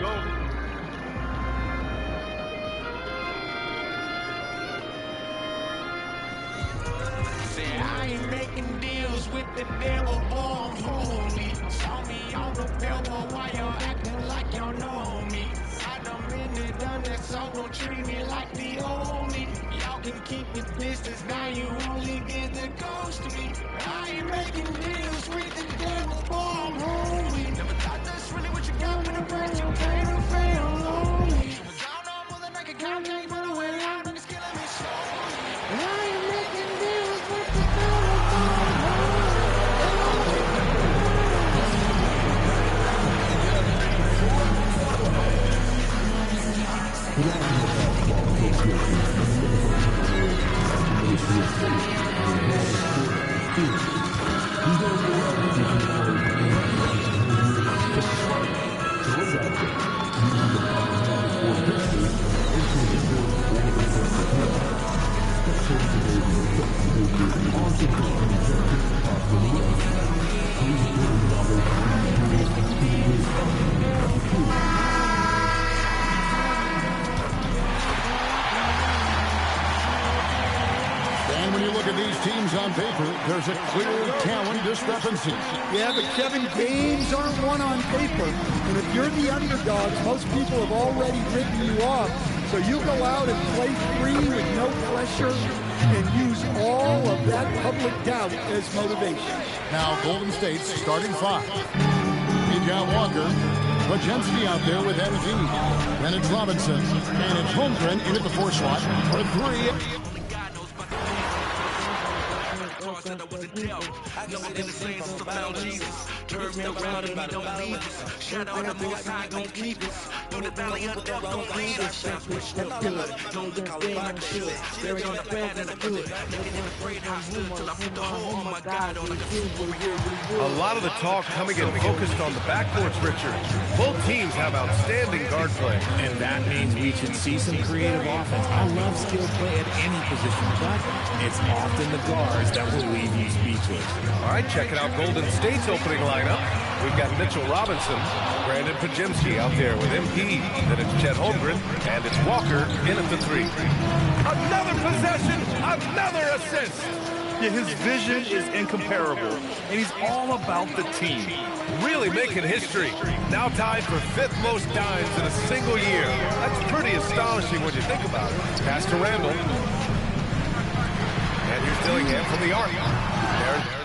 go. I ain't making deals with the devil, born holy. Saw me on the billboard, why y'all acting like y'all know me? I done been there, done that, so don't treat me like the old me. Y'all can keep your distance, now you only get the ghost of me. I ain't making deals with the devil, born holy. Never thought that's really what you got when the rest you came and fail lonely. Was down on more than I could count, can't put away out, and it's killing me slowly. I ain't making deals with the devil, born holy. And when you look at these teams on paper, there's a clear talent discrepancy. Yeah, but Kevin, games aren't won on paper. And if you're the underdogs, most people have already written you off. So you go out and play free with no pressure and use all of that public doubt as motivation. Now Golden State's starting five. You got Walker, Pajemski out there with MD. Then it's Robinson, and it's Holmgren in at the four slot for three. That I was a devil. Never in the same as the found Jesus. Turn me around and he don't leave us. Shout out the most high, don't keep us. Through the valley of death, don't leave us. Don't look how I should. Buried on the path that I could. Making it afraid I stood till I put the whole, oh my God, on like a super. A lot of the talk coming in focused on the backcourts, Richard. Both teams have outstanding guard play. And that means we should see some creative offense. I love skill play at any position, but it's often the guards that will leave you speechless. All right, checking out Golden State's opening lineup. We've got Mitchell Robinson, Brandon Pajemski out there with MP. Then it's Chet Holmgren, and it's Walker in at the three. Another possession, another assist. Yeah, his vision is incomparable, and he's all about the team. Really making history. Now tied for fifth most dimes in a single year. That's pretty astonishing when you think about it. Pass to Randall. And here's Dillingham from the arc. There.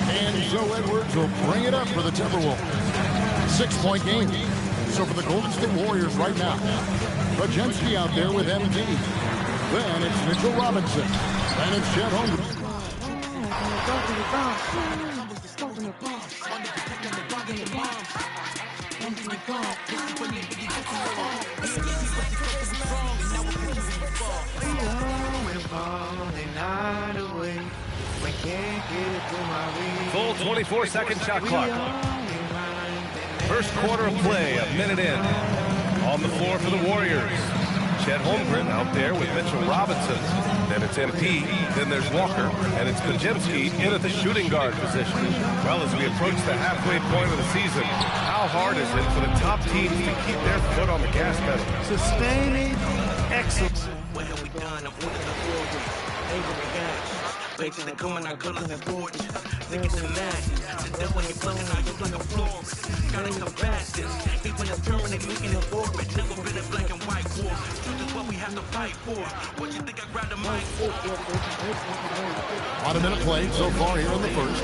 And Joe Edwards will bring it up for the Timberwolves. 6-point game. So for the Golden State Warriors right now, Pajemski out there with MD. Then it's Mitchell Robinson. And it's Chet Holmgren. Full 24-second shot clock. First quarter of play, a minute in. On the floor for the Warriors. Chet Holmgren out there with Mitchell Robinson. Then it's MP. Then there's Walker. And it's Pajemski in at the shooting guard position. Well, as we approach the halfway point of the season, how hard is it for the top teams to keep their foot on the gas pedal? Sustaining excellence. What have we done? I'm putting the forward. Able to catch. Places that coming out good on the porch. Niggas in that. Sit there when you're plugging out, you like a florist. Gotta combat this. Even the permanent, making it orbit. Never been a black and white war. Truth is what we have to fight for. What you think I grabbed the mic for? About a minute played so far here in the first.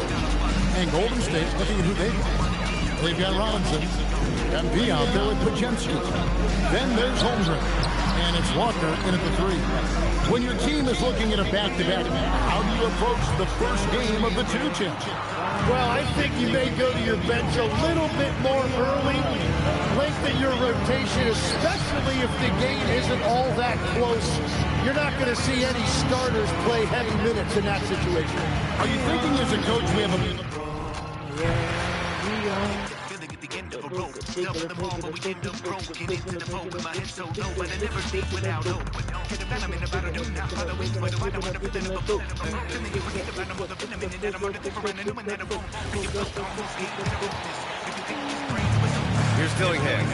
And Golden State's looking at who they've got. They've got Robinson. MP out there with Pajemski. Then there's Holmgren. And it's Walker in at the three. When your team is looking at a back-to-back, how do you approach the first game of the two, Tim? Well, I think you may go to your bench a little bit more early. Lengthen your rotation, especially if the game isn't all that close. You're not going to see any starters play heavy minutes in that situation. Are you thinking as a coach we have a... Double the ball, but we end up broke. Get into the phone with my head so low, but I never speak without hope. Get the venom in the battle, do not follow weak, but I don't want to put in a book. Then you forget the venom of the venom, and then I'm on the different and doing that boom. And you both almost hate the bonus. If you think these brains was so. Here's Dillingham.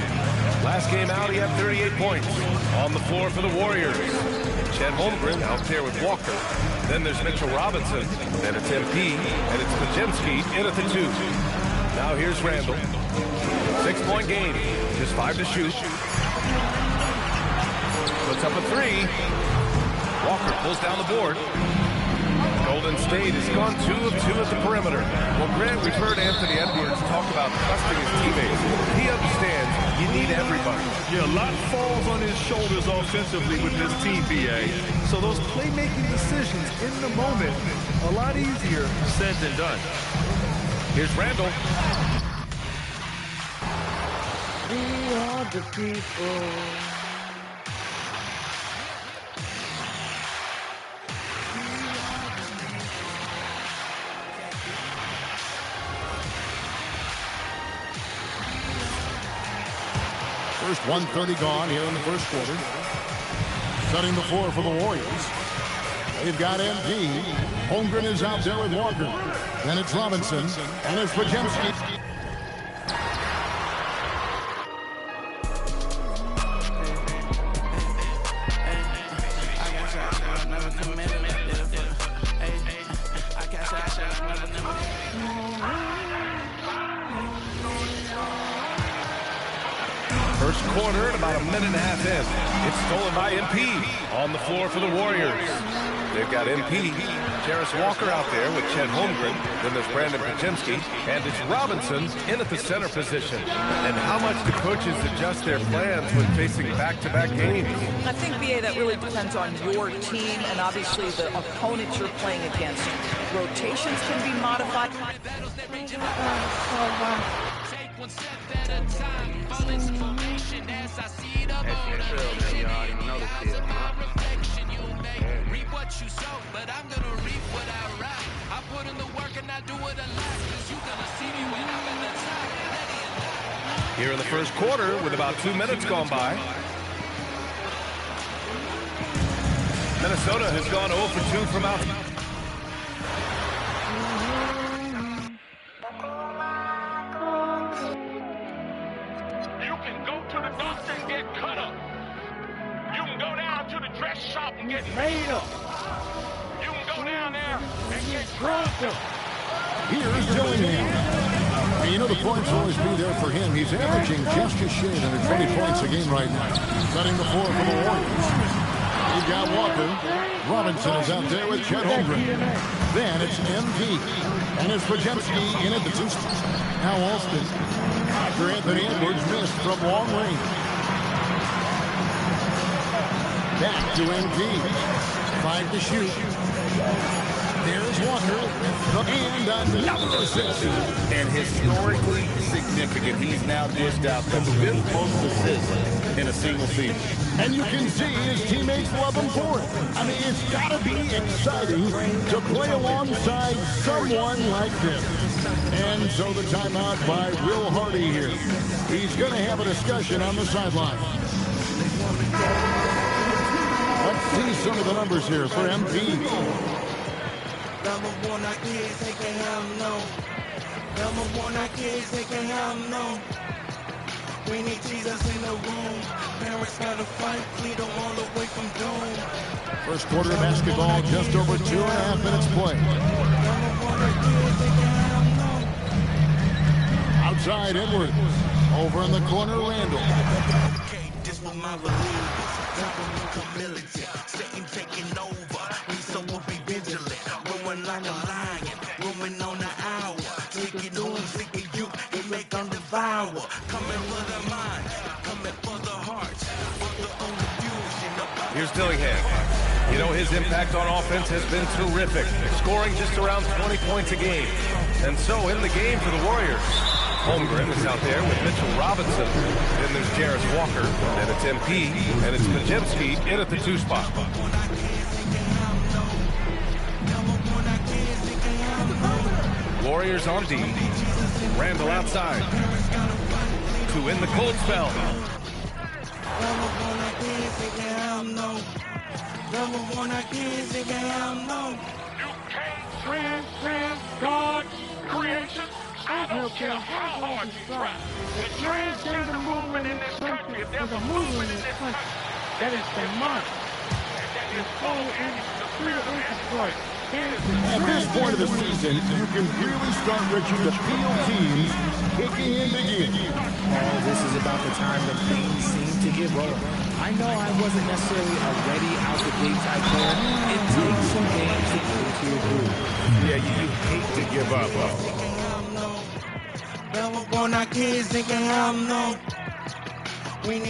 Last game out, he had 38 points. On the floor for the Warriors. Chet Holmgren out there with Walker. Then there's Mitchell Robinson. Then it's MP. And it's Pajemski in at the 2. Now here's Randall. 6-point game. Just 5 to shoot. Puts up a 3. Walker pulls down the board. Golden State has gone 2 of 2 at the perimeter. Well, Grant, we've heard Anthony Edwards talk about trusting his teammates. He understands you need everybody. Yeah, a lot falls on his shoulders offensively with this team, BA. So those playmaking decisions in the moment, a lot easier said than done. Here's Randall. We are the people. First 1:30 gone here in the first quarter. Setting the floor for the Warriors. They've got MP. Holmgren is out there with Walker. Then it's Robinson. And it's Pajemski. First quarter and about a minute and a half in. It's stolen by MP on the floor for the Warriors. They've got MP, Jarris Walker out there with Chet Holmgren. Then there's Brandon Pajemski. And it's Robinson in at the center position. And how much do coaches adjust their plans when facing back-to-back games? I think, BA, that really depends on your team and obviously the opponent you're playing against. Rotations can be modified. One step at a time, all information as I see it up on reflection you make, reap what you sow, but I'm gonna reap what I write. I put in the work and I do it a lot, cause you gonna see me when I'm in the top. Here in the first quarter with about 2 minutes gone by. Minnesota has gone 0 for 2 from outside. Get made up. You can go down there and get drunk. Here's Dillingham. And you know the points will always be there for him. He's averaging just a shade under 20 points a game right now. Setting the floor for the Warriors. He's got Walker. Robinson is out there with Chet Holmgren. Then it's MP. And it's Pajemski in at the 2 spot. Now Alston. After Anthony Edwards missed from long range. Back to MP. 5 to shoot. There's Walker. And another assist. And historically significant. He's now dished out the 5th most assists in a single season. And you can see his teammates love him for it. I mean, it's got to be exciting to play alongside someone like this. And so the timeout by Will Hardy here. He's going to have a discussion on the sideline. Let's see some of the numbers here for MP. Number one, I can't take a hell no. Number one, I can't take a hell no. We need Jesus in the room. Parents gotta fight, lead them all away from doom. First quarter of basketball, just over 2.5 minutes play. Outside Edwards. Over in the corner, Randall. Okay, this for my believers. Militant, Satan taking over. We so will be vigilant. Roaring like a lion, roaming on the hour. Seeking who, seeking you, he make them devour. Coming for the minds, coming for the hearts, for the only fusion. Here's Dillingham. You know, his impact on offense has been terrific, scoring just around 20 points a game. And so in the game for the Warriors, Holmgren is out there with Mitchell Robinson. Then there's Jarris Walker. Then it's MP. And it's Pajemski in at the 2 spot. Warriors on D. Randall outside. to win the cold spell. Transcend God's creation. I don't care how hard you try. The transgender movement in this country, if there's a movement in this country that is demonic, that is full in the spirit of Antichrist. At this point of the season, you can really start, Richard, to feel teams kicking into gear. Oh, this is about the time that things seem to give up. I know I wasn't necessarily a ready out the gate type player. It takes some games to go to your groove. Yeah, you hate to give up. Never born our kids thinking I'm no. We need